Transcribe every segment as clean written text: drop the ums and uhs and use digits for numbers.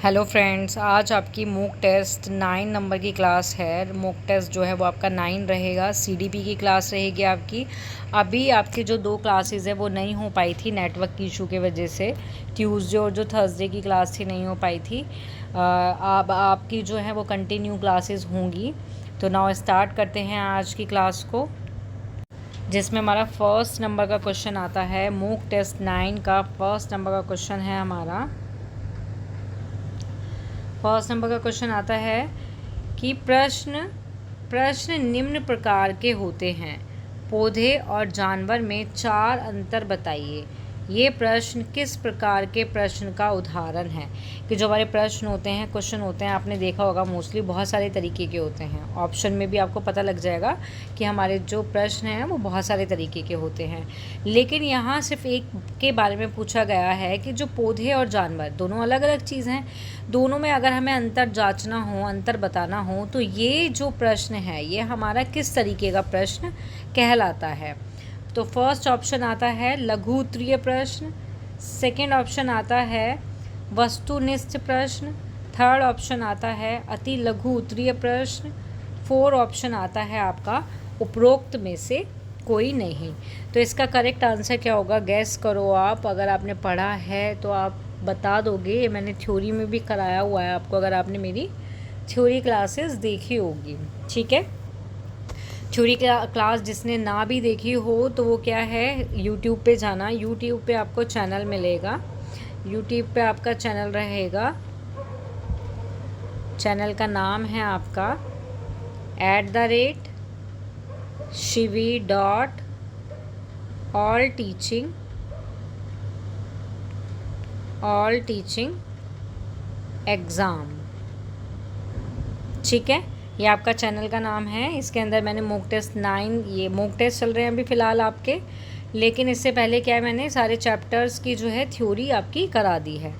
Hello friends, आज आपकी mock test 9 number की क्लास है। मॉक टेस्ट जो है वो आपका 9 रहेगा। सीडीपी की क्लास रहेगी आपकी। अभी आपकी जो 2 क्लासेस है वो नहीं हो पाई थी नेटवर्क की इशू की वजह से। ट्यूसडे और जो थर्सडे की क्लास थी नहीं हो पाई थी। अब आपकी जो है वो कंटिन्यू क्लासेस होंगी। तो नाउ स्टार्ट करते हैं आज की क्लास को, जिसमें हमारा फर्स्ट नंबर का क्वेश्चन आता है। मॉक टेस्ट 9 का फर्स्ट नंबर का क्वेश्चन है हमारा। फर्स्ट नंबर का क्वेश्चन आता है कि प्रश्न निम्न प्रकार के होते हैं। पौधे और जानवर में 4 अंतर बताइए। ये प्रश्न किस प्रकार के प्रश्न का उदाहरण है? कि जो हमारे प्रश्न होते हैं, क्वेश्चन होते हैं, आपने देखा होगा मोस्टली बहुत सारे तरीके के होते हैं। ऑप्शन में भी आपको पता लग जाएगा कि हमारे जो प्रश्न हैं वो बहुत सारे तरीके के होते हैं। लेकिन यहाँ सिर्फ एक के बारे में पूछा गया है कि जो पौधे और जानवर दोनों अलग अलग चीज़ हैं। दोनों में अगर हमें अंतर जांचना हो, अंतर बताना हो, तो ये जो प्रश्न है ये हमारा किस तरीके का प्रश्न कहलाता है? तो फर्स्ट ऑप्शन आता है लघु उत्तरीय प्रश्न। सेकंड ऑप्शन आता है वस्तुनिष्ठ प्रश्न। थर्ड ऑप्शन आता है अति लघु उत्तरीय प्रश्न। फोर्थ ऑप्शन आता है आपका उपरोक्त में से कोई नहीं। तो इसका करेक्ट आंसर क्या होगा? गैस करो आप। अगर आपने पढ़ा है तो आप बता दोगे। ये मैंने थ्योरी में भी कराया हुआ है आपको, अगर आपने मेरी थ्योरी क्लासेस देखी होगी। ठीक है, थ्योरी क्लास जिसने ना भी देखी हो तो वो क्या है, यूट्यूब पे जाना। यूट्यूब पे आपको चैनल मिलेगा। यूट्यूब पे आपका चैनल रहेगा। चैनल का नाम है आपका @shivi.all teaching एग्ज़ाम। ठीक है, ये आपका चैनल का नाम है। इसके अंदर मैंने मॉक टेस्ट 9, ये मॉक टेस्ट चल रहे हैं अभी फ़िलहाल आपके। लेकिन इससे पहले क्या है, मैंने सारे चैप्टर्स की जो है थ्योरी आपकी करा दी है।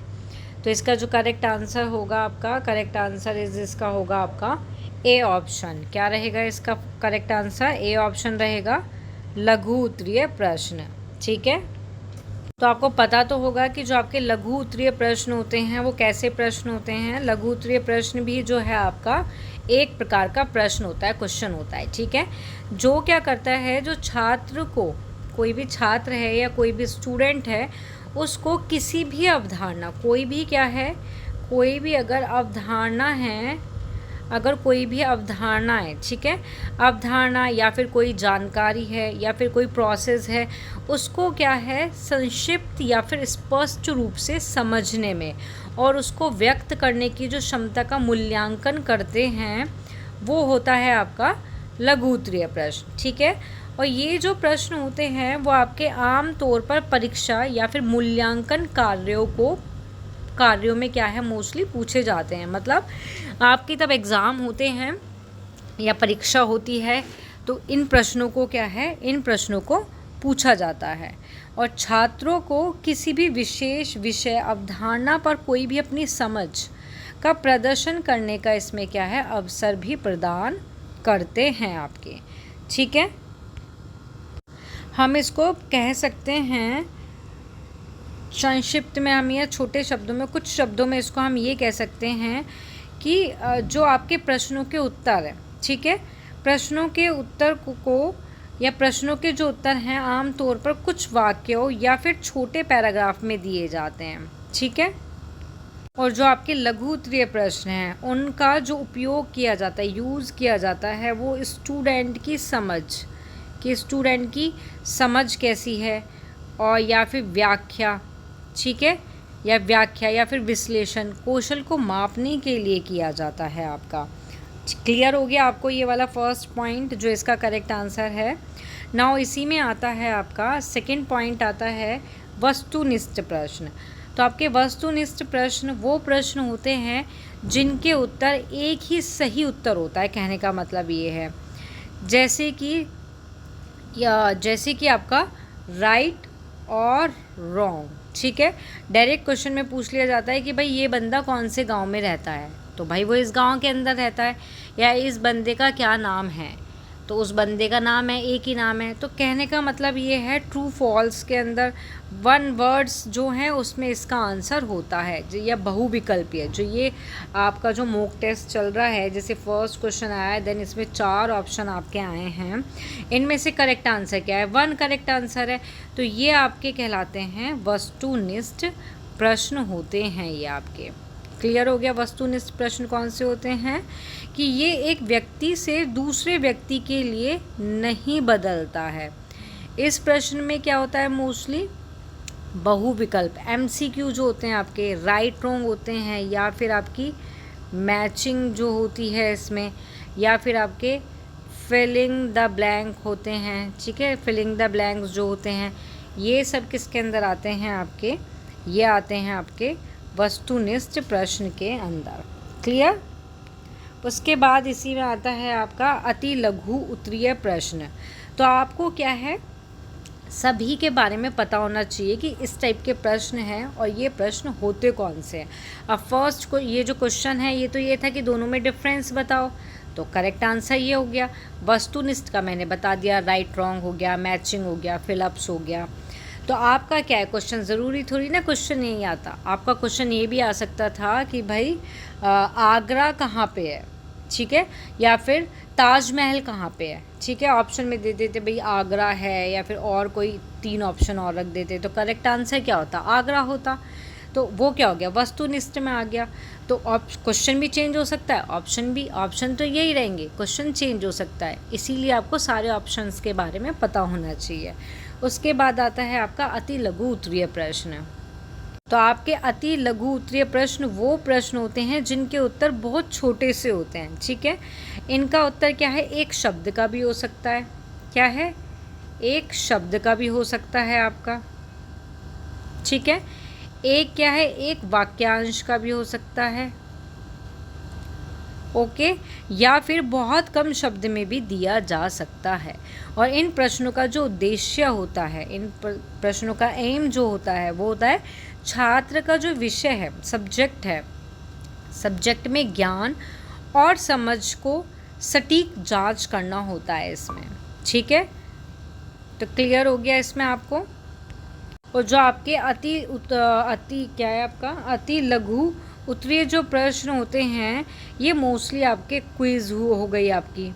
तो इसका जो करेक्ट आंसर होगा आपका, करेक्ट आंसर इसका होगा आपका ए ऑप्शन। क्या रहेगा इसका करेक्ट आंसर? ए ऑप्शन रहेगा, लघु उत्तरीय प्रश्न। ठीक है, तो आपको पता तो होगा कि जो आपके लघु उत्तरीय प्रश्न होते हैं वो कैसे प्रश्न होते हैं। लघु उत्तरीय प्रश्न भी जो है आपका एक प्रकार का प्रश्न होता है, क्वेश्चन होता है। ठीक है, जो क्या करता है, जो छात्र को, कोई भी छात्र है या कोई भी स्टूडेंट है, उसको किसी भी अवधारणा, कोई भी क्या है, कोई भी अगर अवधारणा है, अगर कोई भी अवधारणा है, ठीक है, अवधारणा या फिर कोई जानकारी है या फिर कोई प्रोसेस है, उसको क्या है, संक्षिप्त या फिर स्पष्ट रूप से समझने में और उसको व्यक्त करने की जो क्षमता का मूल्यांकन करते हैं, वो होता है आपका लघु उत्तरीय प्रश्न। ठीक है, और ये जो प्रश्न होते हैं वो आपके आम तौर पर परीक्षा या फिर मूल्यांकन कार्यों में क्या है, मोस्टली पूछे जाते हैं। मतलब आपकी तब एग्ज़ाम होते हैं या परीक्षा होती है तो इन प्रश्नों को क्या है, इन प्रश्नों को पूछा जाता है। और छात्रों को किसी भी विशेष विषय अवधारणा पर कोई भी अपनी समझ का प्रदर्शन करने का इसमें क्या है, अवसर भी प्रदान करते हैं आपके। ठीक है, हम इसको कह सकते हैं संक्षिप्त में, हम या छोटे शब्दों में, कुछ शब्दों में इसको हम ये कह सकते हैं कि जो आपके प्रश्नों के उत्तर है, ठीक है, प्रश्नों के उत्तर को या प्रश्नों के जो उत्तर हैं आम तौर पर कुछ वाक्यों या फिर छोटे पैराग्राफ में दिए जाते हैं। ठीक है, और जो आपके लघु उत्तरीय प्रश्न हैं उनका जो उपयोग किया जाता है, यूज़ किया जाता है, वो स्टूडेंट की समझ, कि स्टूडेंट की समझ कैसी है, और या फिर व्याख्या, ठीक है, या फिर विश्लेषण कौशल को मापने के लिए किया जाता है आपका। क्लियर हो गया आपको ये वाला फर्स्ट पॉइंट, जो इसका करेक्ट आंसर है। नाउ इसी में आता है आपका सेकंड पॉइंट, आता है वस्तुनिष्ठ प्रश्न। तो आपके वस्तुनिष्ठ प्रश्न वो प्रश्न होते हैं जिनके उत्तर एक ही सही उत्तर होता है। कहने का मतलब ये है, जैसे कि आपका राइट और रॉन्ग। ठीक है, डायरेक्ट क्वेश्चन में पूछ लिया जाता है कि भाई ये बंदा कौन से गांव में रहता है, तो भाई वो इस गांव के अंदर रहता है, या इस बंदे का क्या नाम है, तो उस बंदे का नाम है, एक ही नाम है। तो कहने का मतलब ये है ट्रू फॉल्स के अंदर वन वर्ड्स जो हैं उसमें इसका आंसर होता है, या बहुविकल्पीय है। जो ये आपका जो मॉक टेस्ट चल रहा है, जैसे फर्स्ट क्वेश्चन आया है, देन इसमें 4 ऑप्शन आपके आए हैं, इनमें से करेक्ट आंसर क्या है? 1 करेक्ट आंसर है। तो ये आपके कहलाते हैं वस्तुनिष्ठ प्रश्न होते हैं। ये आपके क्लियर हो गया? वस्तुनिष्ठ प्रश्न कौन से होते हैं कि ये एक व्यक्ति से दूसरे व्यक्ति के लिए नहीं बदलता है। इस प्रश्न में क्या होता है? मोस्टली बहुविकल्प MCQ जो होते हैं आपके राइट रॉन्ग होते हैं, या फिर आपकी मैचिंग जो होती है इसमें, या फिर आपके फिलिंग द ब्लैंक होते हैं। ठीक है, फिलिंग द ब्लैंक्स जो होते हैं ये सब किसके अंदर आते हैं आपके? ये आते हैं आपके वस्तुनिष्ठ प्रश्न के अंदर। क्लियर? उसके बाद इसी में आता है आपका अति लघु उत्तरीय प्रश्न। तो आपको क्या है, सभी के बारे में पता होना चाहिए कि इस टाइप के प्रश्न हैं और ये प्रश्न होते कौन से हैं। अब फर्स्ट को ये जो क्वेश्चन है ये तो ये था कि दोनों में डिफरेंस बताओ, तो करेक्ट आंसर ये हो गया। वस्तुनिष्ठ का मैंने बता दिया, राइट रॉन्ग हो गया, मैचिंग हो गया, फिलअप्स हो गया। तो आपका क्या है क्वेश्चन? ज़रूरी थोड़ी ना क्वेश्चन नहीं आता, आपका क्वेश्चन ये भी आ सकता था कि भाई आगरा कहाँ पे है, ठीक है, या फिर ताजमहल कहाँ पे है। ठीक है, ऑप्शन में दे देते भाई आगरा है, या फिर और कोई 3 ऑप्शन और रख देते, तो करेक्ट आंसर क्या होता? आगरा होता। तो वो क्या हो गया? वस्तुनिष्ठ में आ गया। तो क्वेश्चन भी चेंज हो सकता है, ऑप्शन तो यही रहेंगे, क्वेश्चन चेंज हो सकता है, इसीलिए आपको सारे ऑप्शंस के बारे में पता होना चाहिए। उसके बाद आता है आपका अति लघु उत्तरीय प्रश्न। तो आपके अति लघु उत्तरीय प्रश्न वो प्रश्न होते हैं जिनके उत्तर बहुत छोटे से होते हैं। ठीक है, इनका उत्तर क्या है? एक शब्द का भी हो सकता है। क्या है? एक शब्द का भी हो सकता है आपका। ठीक है, एक क्या है? एक वाक्यांश का भी हो सकता है। ओके, या फिर बहुत कम शब्द में भी दिया जा सकता है। और इन प्रश्नों का जो उद्देश्य होता है, इन प्रश्नों का एम जो होता है वो होता है छात्र का जो विषय है, सब्जेक्ट है, सब्जेक्ट में ज्ञान और समझ को सटीक जांच करना होता है इसमें। ठीक है, तो क्लियर हो गया इसमें आपको। और जो आपके अति क्या है आपका? अति लघु उत्तरीय जो प्रश्न होते हैं ये मोस्टली आपके क्विज़ हो गई आपकी,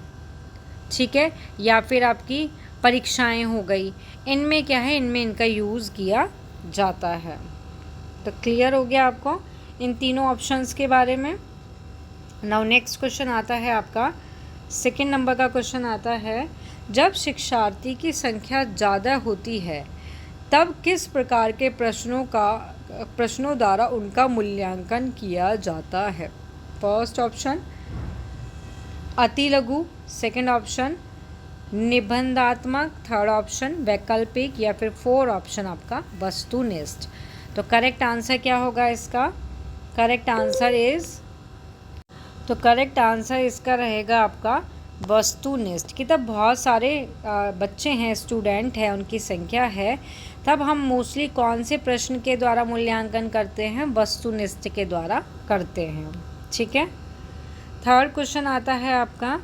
ठीक है, या फिर आपकी परीक्षाएं हो गई, इनमें क्या है? इनमें इनका यूज़ किया जाता है। तो क्लियर हो गया आपको इन तीनों ऑप्शंस के बारे में। नाउ नेक्स्ट क्वेश्चन आता है आपका 2nd नंबर का क्वेश्चन आता है, जब शिक्षार्थी की संख्या ज़्यादा होती है तब किस प्रकार के प्रश्नों द्वारा उनका मूल्यांकन किया जाता है? फर्स्ट ऑप्शन अति लघु, सेकंड ऑप्शन निबंधात्मक, थर्ड ऑप्शन वैकल्पिक, या फिर 4 ऑप्शन आपका वस्तुनिष्ठ। तो करेक्ट आंसर क्या होगा इसका? करेक्ट आंसर इसका रहेगा आपका वस्तुनिष्ठ। कि तब बहुत सारे बच्चे हैं, स्टूडेंट हैं, उनकी संख्या है, तब हम मोस्टली कौन से प्रश्न के द्वारा मूल्यांकन करते हैं? वस्तुनिष्ठ के द्वारा करते हैं। ठीक है, थर्ड क्वेश्चन आता है आपका,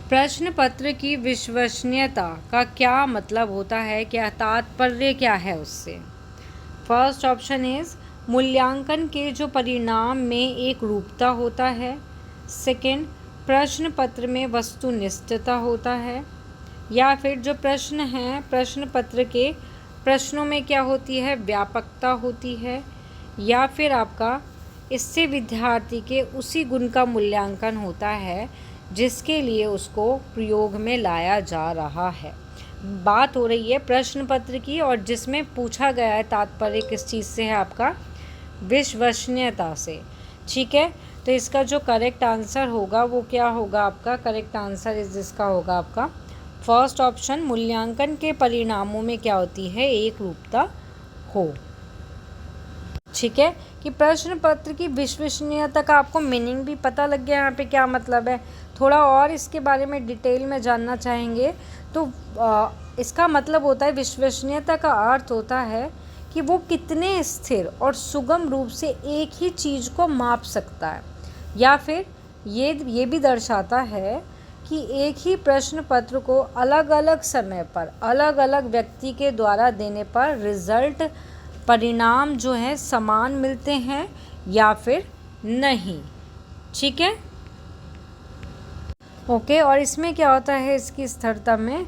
प्रश्न पत्र की विश्वसनीयता का क्या मतलब होता है? क्या तात्पर्य क्या है उससे? फर्स्ट ऑप्शन इज मूल्यांकन के जो परिणाम में एक रूपता होता है। सेकंड, प्रश्न पत्र में वस्तुनिष्ठता होता है। या फिर जो प्रश्न हैं, प्रश्न पत्र के प्रश्नों में क्या होती है? व्यापकता होती है। या फिर आपका इससे विद्यार्थी के उसी गुण का मूल्यांकन होता है जिसके लिए उसको प्रयोग में लाया जा रहा है। बात हो रही है प्रश्न पत्र की, और जिसमें पूछा गया है तात्पर्य किस चीज़ से है? आपका विश्वसनीयता से। ठीक है, तो इसका जो करेक्ट आंसर होगा वो क्या होगा? आपका करेक्ट आंसर इसका होगा आपका फर्स्ट ऑप्शन, मूल्यांकन के परिणामों में क्या होती है? एक रूपता हो। ठीक है, कि प्रश्न पत्र की विश्वसनीयता का आपको मीनिंग भी पता लग गया यहाँ पे क्या मतलब है। थोड़ा और इसके बारे में डिटेल में जानना चाहेंगे तो इसका मतलब होता है, विश्वसनीयता का अर्थ होता है कि वो कितने स्थिर और सुगम रूप से एक ही चीज़ को माप सकता है, या फिर ये भी दर्शाता है कि एक ही प्रश्न पत्र को अलग अलग समय पर अलग अलग व्यक्ति के द्वारा देने पर रिजल्ट परिणाम जो है समान मिलते हैं या फिर नहीं। ठीक है, ओके। और इसमें क्या होता है इसकी स्थिरता में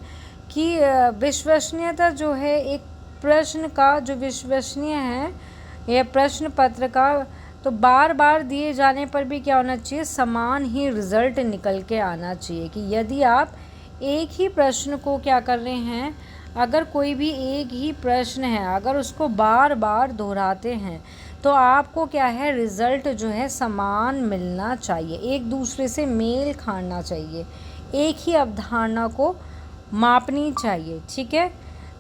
कि विश्वसनीयता जो है एक प्रश्न का जो विश्वसनीय है यह प्रश्न पत्र का, तो बार बार दिए जाने पर भी क्या होना चाहिए, समान ही रिजल्ट निकल के आना चाहिए। कि यदि आप एक ही प्रश्न को क्या कर रहे हैं, अगर कोई भी एक ही प्रश्न है अगर उसको बार बार दोहराते हैं तो आपको क्या है, रिज़ल्ट जो है समान मिलना चाहिए, एक दूसरे से मेल खाना चाहिए, एक ही अवधारणा को मापनी चाहिए। ठीक है,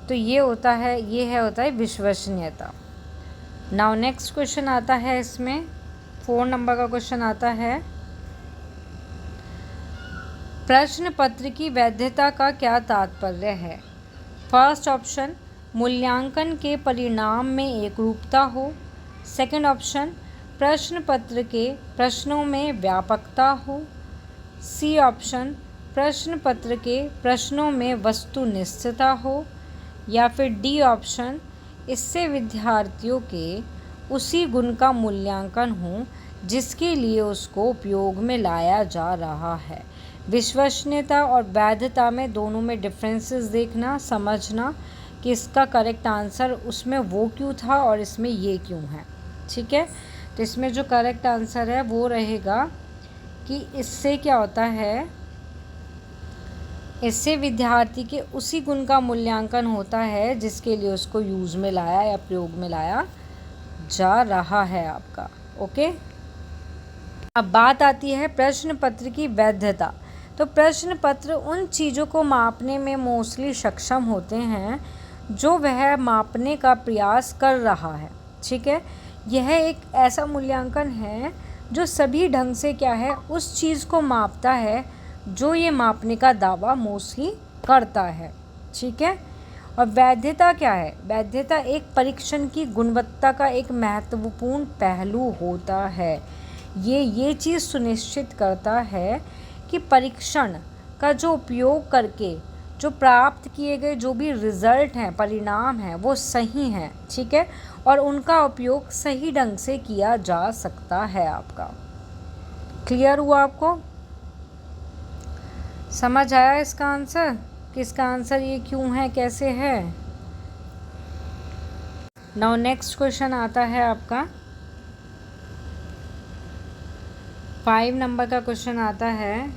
तो ये होता है विश्वसनीयता। नाउ नेक्स्ट क्वेश्चन आता है, इसमें 4 नंबर का क्वेश्चन आता है, प्रश्न पत्र की वैधता का क्या तात्पर्य है। फर्स्ट ऑप्शन, मूल्यांकन के परिणाम में एकरूपता हो। सेकंड ऑप्शन, प्रश्न पत्र के प्रश्नों में व्यापकता हो। सी ऑप्शन, प्रश्न पत्र के प्रश्नों में वस्तुनिष्ठता हो। या फिर डी ऑप्शन, इससे विद्यार्थियों के उसी गुण का मूल्यांकन हो जिसके लिए उसको उपयोग में लाया जा रहा है। विश्वसनीयता और वैधता में दोनों में डिफरेंसेस देखना, समझना कि इसका करेक्ट आंसर उसमें वो क्यों था और इसमें ये क्यों है। ठीक है, तो इसमें जो करेक्ट आंसर है वो रहेगा कि इससे क्या होता है, इससे विद्यार्थी के उसी गुण का मूल्यांकन होता है जिसके लिए उसको यूज़ में लाया या प्रयोग में लाया जा रहा है आपका। ओके, अब बात आती है प्रश्न पत्र की वैधता। तो प्रश्न पत्र उन चीज़ों को मापने में मोस्टली सक्षम होते हैं जो वह मापने का प्रयास कर रहा है। ठीक है, यह एक ऐसा मूल्यांकन है जो सभी ढंग से क्या है, उस चीज़ को मापता है जो ये मापने का दावा मोस्टली करता है। ठीक है, और वैधता क्या है, वैधता एक परीक्षण की गुणवत्ता का एक महत्वपूर्ण पहलू होता है। ये चीज़ सुनिश्चित करता है कि परीक्षण का जो उपयोग करके जो प्राप्त किए गए जो भी रिज़ल्ट हैं, परिणाम हैं, वो सही हैं। ठीक है, और उनका उपयोग सही ढंग से किया जा सकता है। आपका क्लियर हुआ, आपको समझ आया इसका आंसर कि इसका आंसर ये क्यों है, कैसे है। नाउ नेक्स्ट क्वेश्चन आता है आपका 5 नंबर का क्वेश्चन आता है,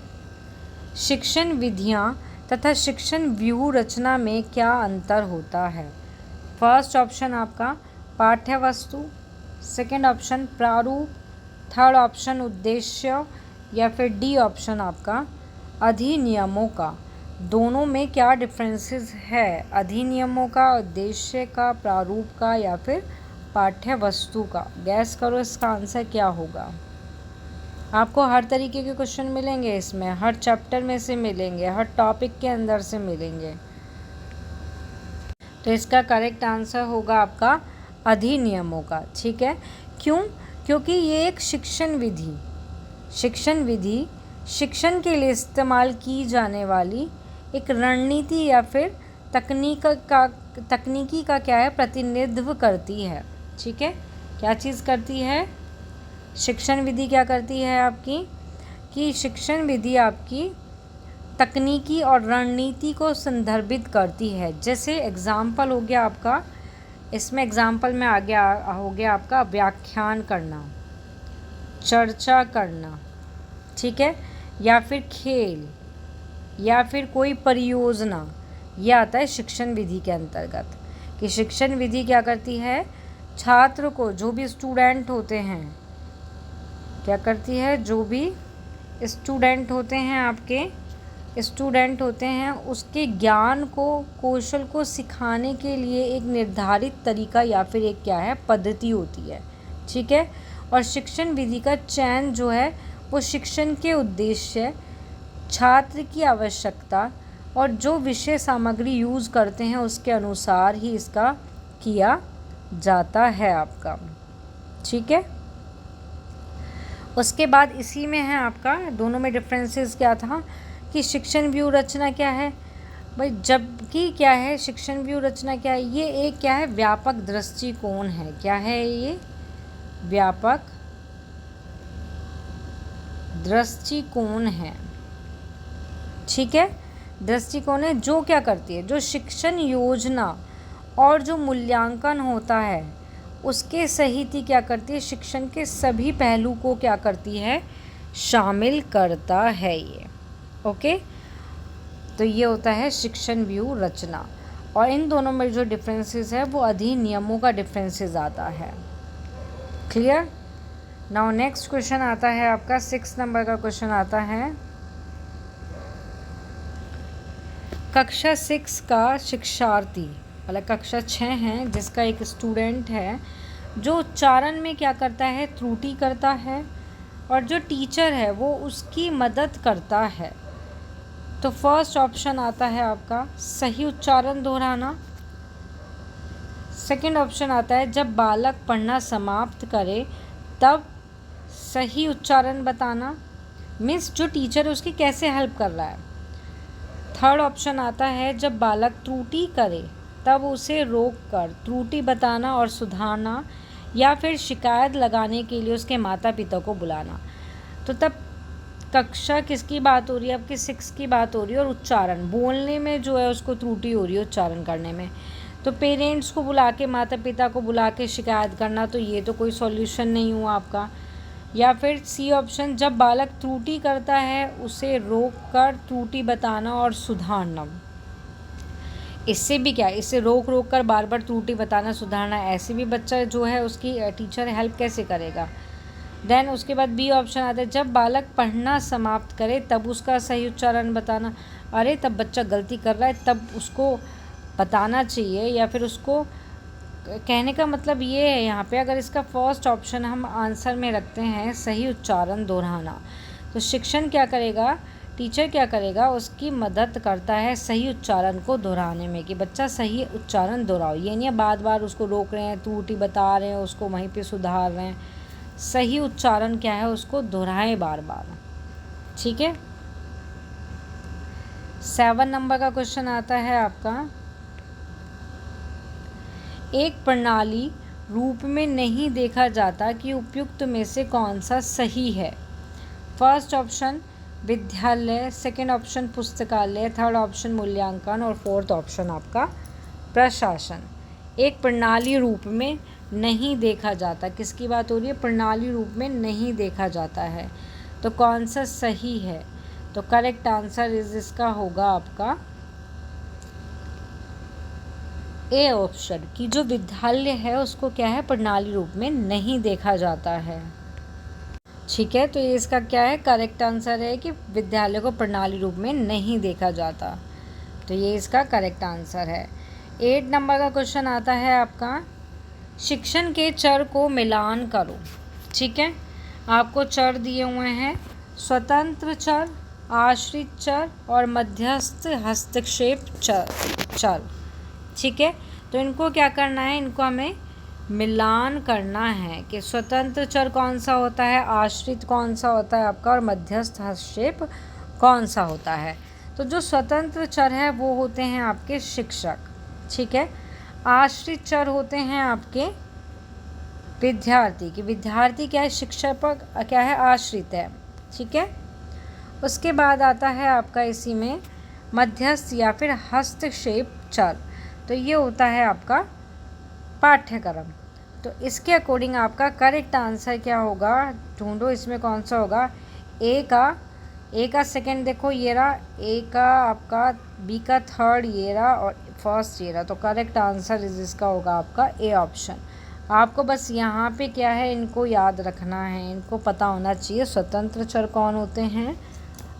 शिक्षण विधियाँ तथा शिक्षण व्यूह रचना में क्या अंतर होता है। फर्स्ट ऑप्शन आपका पाठ्य वस्तु, सेकेंड ऑप्शन प्रारूप, थर्ड ऑप्शन उद्देश्य, या फिर डी ऑप्शन आपका अधिनियमों का। दोनों में क्या डिफरेंसेस है, अधिनियमों का, उद्देश्य का, प्रारूप का, या फिर पाठ्य वस्तु का। गैस करो इसका आंसर क्या होगा। आपको हर तरीके के क्वेश्चन मिलेंगे इसमें, हर चैप्टर में से मिलेंगे, हर टॉपिक के अंदर से मिलेंगे। तो इसका करेक्ट आंसर होगा आपका अधिनियमों का। ठीक है, क्यों, क्योंकि ये एक शिक्षण विधि शिक्षण के लिए इस्तेमाल की जाने वाली एक रणनीति या फिर तकनीकी का क्या है, प्रतिनिधित्व करती है। ठीक है, क्या चीज़ करती है, शिक्षण विधि क्या करती है आपकी, कि शिक्षण विधि आपकी तकनीकी और रणनीति को संदर्भित करती है। जैसे एग्जाम्पल हो गया आपका, इसमें एग्जाम्पल में आ गया हो गया आपका व्याख्यान करना, चर्चा करना, ठीक है, या फिर खेल, या फिर कोई परियोजना। यह आता है शिक्षण विधि के अंतर्गत। कि शिक्षण विधि क्या करती है, छात्र को, जो भी स्टूडेंट होते हैं, क्या करती है, जो भी स्टूडेंट होते हैं, आपके स्टूडेंट होते हैं, उसके ज्ञान को, कौशल को सिखाने के लिए एक निर्धारित तरीका या फिर एक क्या है, पद्धति होती है। ठीक है, और शिक्षण विधि का चयन जो है वो शिक्षण के उद्देश्य, छात्र की आवश्यकता और जो विषय सामग्री यूज़ करते हैं उसके अनुसार ही इसका किया जाता है आपका। ठीक है, उसके बाद इसी में है आपका, दोनों में डिफरेंसेस क्या था, कि शिक्षण व्यू रचना क्या है भाई, जबकि क्या है शिक्षण व्यू रचना क्या है, ये एक क्या है व्यापक दृष्टिकोण है। क्या है ये? व्यापक दृष्टिकोण है। ठीक है, दृष्टिकोण है जो क्या करती है, जो शिक्षण योजना और जो मूल्यांकन होता है उसके सहित ही क्या करती है, शिक्षण के सभी पहलू को क्या करती है, शामिल करता है ये। ओके, तो ये होता है शिक्षण व्यू रचना। और इन दोनों में जो डिफरेंसेस है वो अधिनियमों का डिफरेंसेस आता है। क्लियर? नाउ नेक्स्ट क्वेश्चन आता है आपका 6 नंबर का क्वेश्चन आता है, कक्षा 6 का शिक्षार्थी, मतलब कक्षा 6 है जिसका एक स्टूडेंट है जो उच्चारण में क्या करता है, त्रुटि करता है, और जो टीचर है वो उसकी मदद करता है। तो फर्स्ट ऑप्शन आता है आपका सही उच्चारण दोहराना। सेकंड ऑप्शन आता है जब बालक पढ़ना समाप्त करे तब सही उच्चारण बताना, मीन्स जो टीचर है उसकी कैसे हेल्प कर रहा है। थर्ड ऑप्शन आता है जब बालक त्रुटि करे तब उसे रोक कर त्रुटि बताना और सुधारना, या फिर शिकायत लगाने के लिए उसके माता पिता को बुलाना। तो तब कक्षा किसकी बात हो रही है, आपकी 6 की बात हो रही है, और उच्चारण बोलने में जो है उसको त्रुटि हो रही है उच्चारण करने में। तो पेरेंट्स को बुला के, माता पिता को बुला के शिकायत करना, तो ये तो कोई सॉल्यूशन नहीं हुआ आपका। या फिर सी ऑप्शन जब बालक त्रुटि करता है उसे रोक कर त्रुटि बताना और सुधारना। इससे भी क्या, इससे रोक कर बार बार त्रुटि बताना सुधारना, ऐसे भी बच्चा जो है उसकी टीचर हेल्प कैसे करेगा। देन उसके बाद बी ऑप्शन आता है जब बालक पढ़ना समाप्त करे तब उसका सही उच्चारण बताना। अरे तब बच्चा गलती कर रहा है तब उसको बताना चाहिए, या फिर उसको कहने का मतलब ये है यहाँ पे, अगर इसका फर्स्ट ऑप्शन हम आंसर में रखते हैं सही उच्चारण दोहराना, तो शिक्षण क्या करेगा, टीचर क्या करेगा, उसकी मदद करता है सही उच्चारण को दोहराने में, कि बच्चा सही उच्चारण दोहराओ। ये नहीं है बार बार उसको रोक रहे हैं, त्रुटि बता रहे हैं, उसको वहीं पे सुधार रहे हैं। सही उच्चारण क्या है, उसको दोहराएं बार बार। ठीक है, 7 नंबर का क्वेश्चन आता है आपका, एक प्रणाली रूप में नहीं देखा जाता कि उपयुक्त में से कौन सा सही है। फर्स्ट ऑप्शन विद्यालय, सेकंड ऑप्शन पुस्तकालय, थर्ड ऑप्शन मूल्यांकन, और फोर्थ ऑप्शन आपका प्रशासन। एक प्रणाली रूप में नहीं देखा जाता, किसकी बात हो रही है, प्रणाली रूप में नहीं देखा जाता है, तो कौन सा सही है। तो करेक्ट आंसर इसका होगा आपका ए ऑप्शन, कि जो विद्यालय है उसको क्या है, प्रणाली रूप में नहीं देखा जाता है। ठीक है, तो ये इसका क्या है, करेक्ट आंसर है कि विद्यालय को प्रणाली रूप में नहीं देखा जाता। तो ये इसका करेक्ट आंसर है। 8 नंबर का क्वेश्चन आता है आपका, शिक्षण के चर को मिलान करो। ठीक है, आपको चर दिए हुए हैं, स्वतंत्र चर, आश्रित चर और मध्यस्थ हस्तक्षेप चर। ठीक है, तो इनको क्या करना है, इनको हमें मिलान करना है कि स्वतंत्र चर कौन सा होता है, आश्रित कौन सा होता है आपका, और मध्यस्थ हस्तक्षेप कौन सा होता है। तो जो स्वतंत्र चर है वो होते हैं आपके शिक्षक। ठीक है, आश्रित चर होते हैं आपके विद्यार्थी, कि विद्यार्थी क्या है, शिक्षक पर क्या है, आश्रित है। ठीक है, उसके बाद आता है आपका इसी में मध्यस्थ या फिर हस्तक्षेप चर, तो ये होता है आपका पाठ्यक्रम। तो इसके अकॉर्डिंग आपका करेक्ट आंसर क्या होगा, ढूंढो इसमें कौन सा होगा। ए का सेकंड देखो ये रहा, ए का आपका, बी का थर्ड ये रहा, और फर्स्ट ये रहा। तो करेक्ट आंसर इसका होगा आपका ए ऑप्शन। आपको बस यहाँ पे क्या है, इनको याद रखना है, इनको पता होना चाहिए स्वतंत्र चर कौन होते हैं,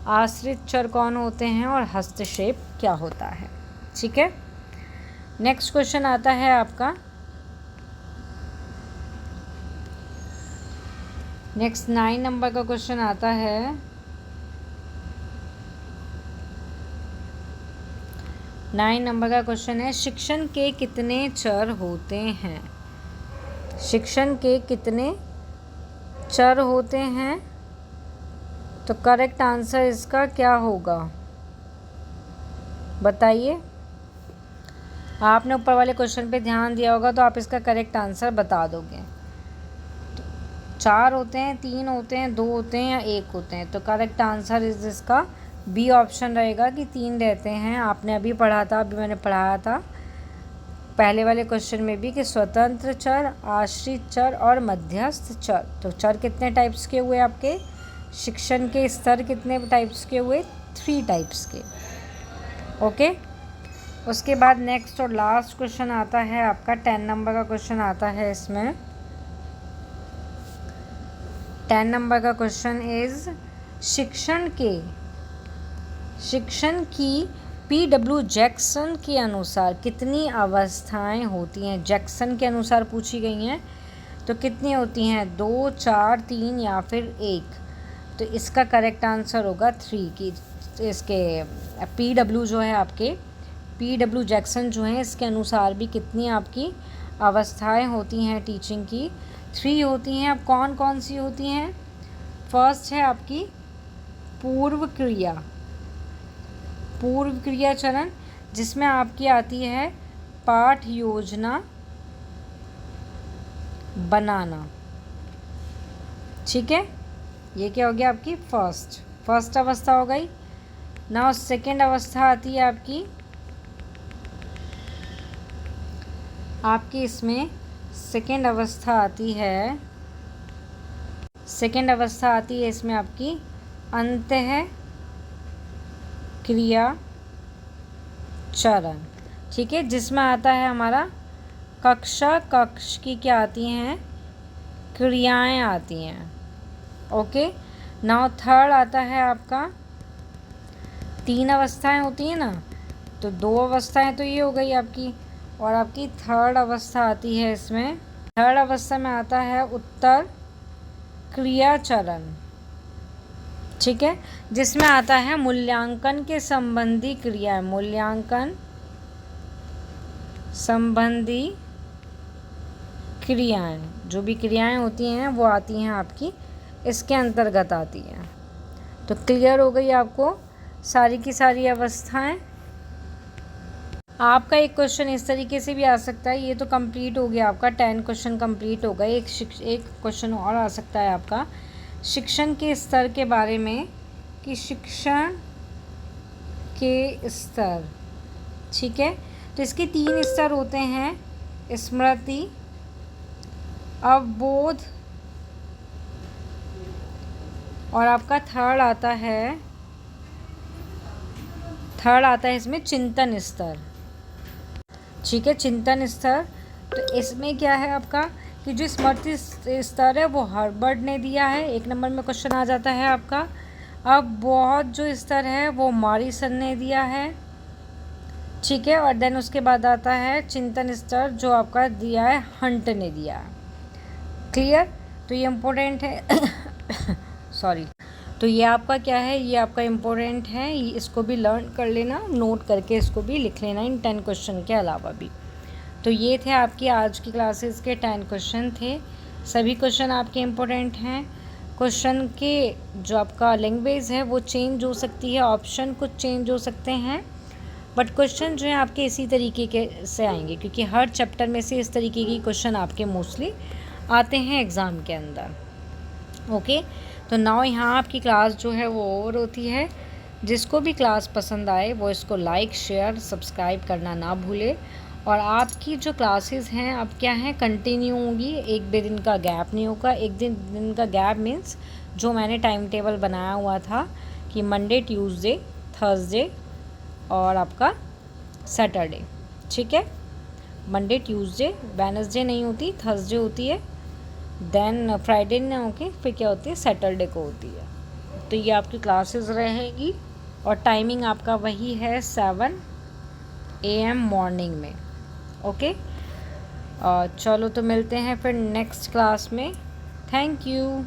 आश्रित चर कौन होते हैं, और हस्तक्षेप क्या होता है। ठीक है, नेक्स्ट क्वेश्चन आता है आपका, नेक्स्ट 9 नंबर का क्वेश्चन आता है, 9 नंबर का क्वेश्चन है, शिक्षण के कितने चर होते हैं। शिक्षण के कितने चर होते हैं, तो करेक्ट आंसर इसका क्या होगा, बताइए। आपने ऊपर वाले क्वेश्चन पे ध्यान दिया होगा तो आप इसका करेक्ट आंसर बता दोगे। 4 होते हैं, 3 होते हैं, 2 होते हैं या 1 होते हैं? तो करेक्ट आंसर इस इसका बी ऑप्शन रहेगा कि 3 रहते हैं। आपने अभी पढ़ा था, अभी मैंने पढ़ाया था पहले वाले क्वेश्चन में भी कि स्वतंत्र चर, आश्रित चर और मध्यस्थ चर। तो चर कितने टाइप्स के हुए आपके? शिक्षण के स्तर कितने टाइप्स के हुए? 3 टाइप्स के। ओके। उसके बाद नेक्स्ट और लास्ट क्वेश्चन आता है आपका 10 नंबर का क्वेश्चन आता है इसमें। 10 नंबर का क्वेश्चन इज शिक्षण की P.W. जैक्सन के अनुसार कितनी अवस्थाएं होती हैं? जैक्सन के अनुसार पूछी गई हैं, तो कितनी होती हैं? 2, 4, 3 या फिर 1? तो इसका करेक्ट आंसर होगा 3 की। इसके P.W. जो है आपके P.W. जैक्सन जो हैं, इसके अनुसार भी कितनी आपकी अवस्थाएं होती हैं टीचिंग की? 3 होती हैं। अब कौन कौन सी होती हैं? फर्स्ट है आपकी पूर्व क्रिया चरण, जिसमें आपकी आती है पाठ योजना बनाना। ठीक है, ये क्या हो गया आपकी फर्स्ट अवस्था हो गई। नाउ सेकेंड अवस्था आती है आपकी इसमें सेकेंड अवस्था आती है इसमें आपकी अंतः क्रिया चरण। ठीक है, जिसमें आता है हमारा कक्ष की क्या आती हैं? क्रियाएं आती हैं। ओके। नाउ थर्ड आता है आपका 3 अवस्थाएं होती हैं ना, तो 2 अवस्थाएं तो ये हो गई आपकी, और आपकी थर्ड अवस्था आती है इसमें। थर्ड अवस्था में आता है उत्तर क्रिया चरण। ठीक है, जिसमें आता है मूल्यांकन के संबंधी क्रियाएं। मूल्यांकन संबंधी क्रियाएं, जो भी क्रियाएं होती हैं वो आती हैं आपकी इसके अंतर्गत आती हैं। तो क्लियर हो गई आपको सारी की सारी अवस्थाएं। आपका एक क्वेश्चन इस तरीके से भी आ सकता है, ये तो कंप्लीट हो गया आपका 10 क्वेश्चन कंप्लीट हो गए। एक क्वेश्चन और आ सकता है आपका शिक्षण के स्तर के बारे में, कि शिक्षण के स्तर। ठीक है, तो इसके 3 स्तर होते हैं, स्मृति, अवबोध और आपका थर्ड आता है इसमें चिंतन स्तर। ठीक है, चिंतन स्तर। तो इसमें क्या है आपका कि जो स्मृति स्तर है वो हर्बर्ट ने दिया है, 1 नंबर में क्वेश्चन आ जाता है आपका। अब बहुत जो स्तर है वो मॉरिसन ने दिया है। ठीक है, और देन उसके बाद आता है चिंतन स्तर, जो आपका दिया है हंट ने दिया है। क्लियर? तो ये इम्पोर्टेंट है सॉरी। तो ये आपका क्या है, ये आपका इम्पोर्टेंट है, इसको भी लर्न कर लेना, नोट करके इसको भी लिख लेना इन 10 क्वेश्चन के अलावा भी। तो ये थे आपकी आज की क्लासेस के 10 क्वेश्चन थे। सभी क्वेश्चन आपके इम्पोर्टेंट हैं। क्वेश्चन के जो आपका लैंग्वेज है वो चेंज हो सकती है, ऑप्शन कुछ चेंज हो सकते हैं, बट क्वेश्चन जो है आपके इसी तरीके के से आएंगे, क्योंकि हर चैप्टर में से इस तरीके की क्वेश्चन आपके मोस्टली आते हैं एग्ज़ाम के अंदर। ओके, तो नाउ यहाँ आपकी क्लास जो है वो ओवर होती है। जिसको भी क्लास पसंद आए वो इसको लाइक, शेयर, सब्सक्राइब करना ना भूले। और आपकी जो क्लासेस हैं अब क्या है, कंटिन्यू होगी, 1-2 दिन का गैप नहीं होगा। 1 दिन का गैप मीन्स जो मैंने टाइम टेबल बनाया हुआ था कि मंडे, ट्यूसडे, थर्सडे और आपका सैटरडे। ठीक है, मंडे, ट्यूसडे, वेडनेसडे नहीं होती, थर्सडे होती है, देन फ्राइडे नहीं होगी, फिर क्या होती है, सैटरडे को होती है। तो ये आपकी क्लासेस रहेगी और टाइमिंग आपका वही है 7 AM मॉर्निंग में। ओके, चलो तो मिलते हैं फिर नेक्स्ट क्लास में। Thank you.